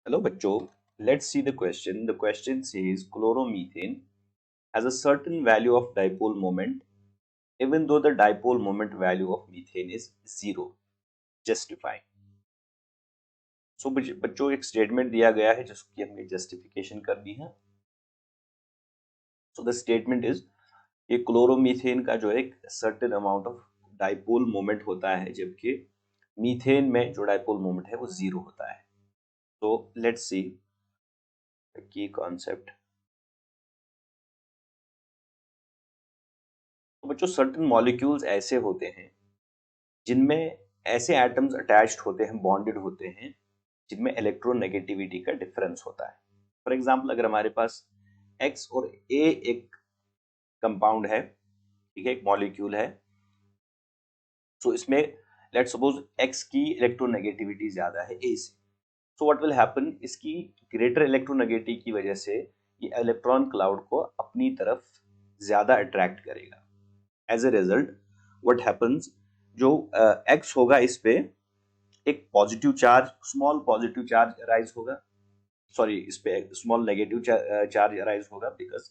Hello, bachcho. Let's see the question. The question says chloromethane has a certain value of dipole moment, even though the dipole moment value of methane is zero. Justify. So बच्चों एक statement दिया गया है जिसकी हमें justification करनी है. So the statement is ये क्लोरोमीथेन का जो एक certain amount of dipole moment होता है, जबकि मीथेन में जो डाइपोल मोमेंट है वो जीरो होता है. तो लेट्स सी की कॉन्सेप्ट. तो बच्चों सर्टेन मॉलिक्यूल्स ऐसे होते हैं जिनमें ऐसे एटम्स अटैच्ड होते हैं, बॉन्डेड होते हैं, जिनमें इलेक्ट्रोनेगेटिविटी का डिफरेंस होता है. फॉर एग्जाम्पल, अगर हमारे पास एक्स और ए एक कंपाउंड है, ठीक है, एक मॉलिक्यूल है, सो इसमें लेट्स सपोज एक्स की इलेक्ट्रोनेगेटिविटी ज्यादा है ए से. सो व्हाट विल हैपन, इसकी ग्रेटर इलेक्ट्रोनेगेटिविटी की वजह से ये इलेक्ट्रॉन क्लाउड को अपनी तरफ ज्यादा अट्रैक्ट करेगा. As a result what happens, जो एक्स होगा इस पे एक positive charge, small positive charge arise होगा, सॉरी इस पे स्मॉल नेगेटिव चार्ज अराइज होगा, बिकॉज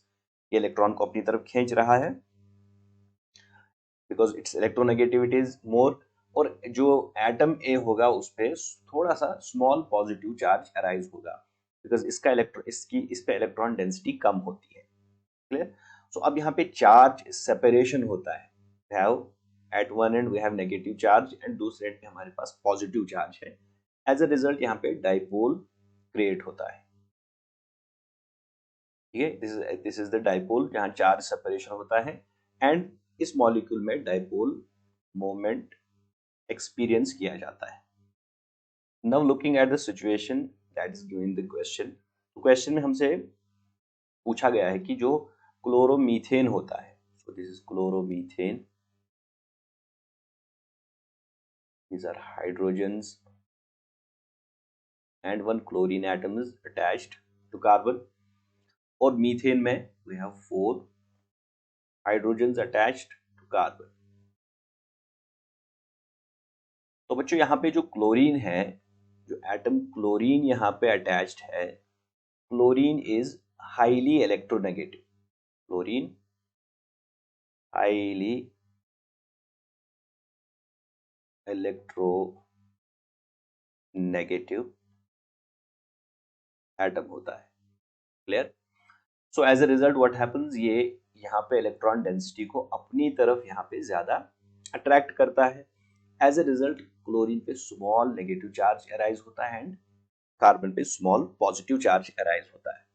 ये इलेक्ट्रॉन को अपनी तरफ खींच रहा है, because it's electronegativity is more. और जो एटम ए होगा उस पे थोड़ा सा स्मॉल पॉजिटिव चार्ज अराइज होगा, बिकॉज इस पे इलेक्ट्रॉन डेंसिटी कम होती है. क्लियर. सो अब यहाँ पे चार्ज सेपरेशन होता है. Have at one end we have negative charge and दूसरे एंड पे हमारे पास पॉजिटिव चार्ज है. एज अ रिजल्ट यहाँ पे डाइपोल क्रिएट होता है. ठीक है, दिस इज द डाइपोल जहाँ चार्ज सेपरेशन होता है एंड इस मॉलिक्यूल में डाइपोल मोमेंट एक्सपीरियंस किया जाता है. Now looking at the situation that is given the question. तो क्वेश्चन में हमसे पूछा गया है कि जो क्लोरोमीथेन होता है, so this is chloromethane, these are hydrogens and one chlorine atom is attached to carbon. और मीथेन में we have 4 hydrogens attached to carbon. तो बच्चों यहाँ पे जो क्लोरीन है, जो एटम क्लोरीन यहाँ पे अटैच्ड है, chlorine is highly electronegative. Chlorine highly electronegative atom होता है. Clear. So as a result what happens, ये यहाँ पे इलेक्ट्रॉन डेंसिटी को अपनी तरफ यहाँ पे ज्यादा अट्रैक्ट करता है. एज अ रिजल्ट क्लोरीन पे स्मॉल नेगेटिव चार्ज अराइज होता है एंड कार्बन पे स्मॉल पॉजिटिव चार्ज अराइज होता है.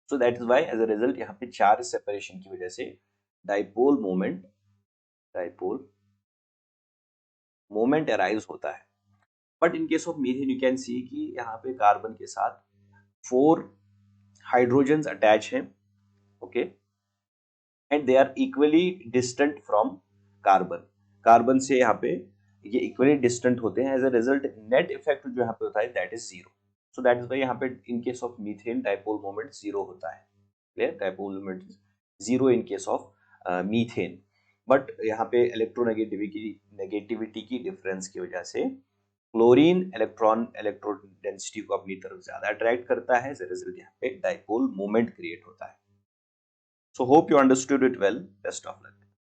So that is why as a result यहाँ पे चार्ज सेपरेशन की वजह से डाइपोल मोमेंट अराइज होता है. But in case of methane you can see कि यहाँ पे कार्बन के साथ 4 हाइड्रोजन्स अटैच हैं, okay, and they are equally distant from carbon. Carbon से यहाँ पे ये इक्वली डिस्टेंट होते हैं. As a result net effect जो यहाँ पे होता है that is zero. So that is why यहाँ पे in case of methane dipole moment zero होता है. Clear. Dipole moment zero in case of methane. But यहाँ पे इलेक्ट्रोनेगेटिविटी की डिफरेंस की वजह से क्लोरीन इलेक्ट्रो डेंसिटी को अपनी तरफ ज्यादा अट्रैक्ट करता है. एज अ रिजल्ट यहाँ पे डाइपोल मोमेंट क्रिएट होता है. So hope you understood it well. Best of luck.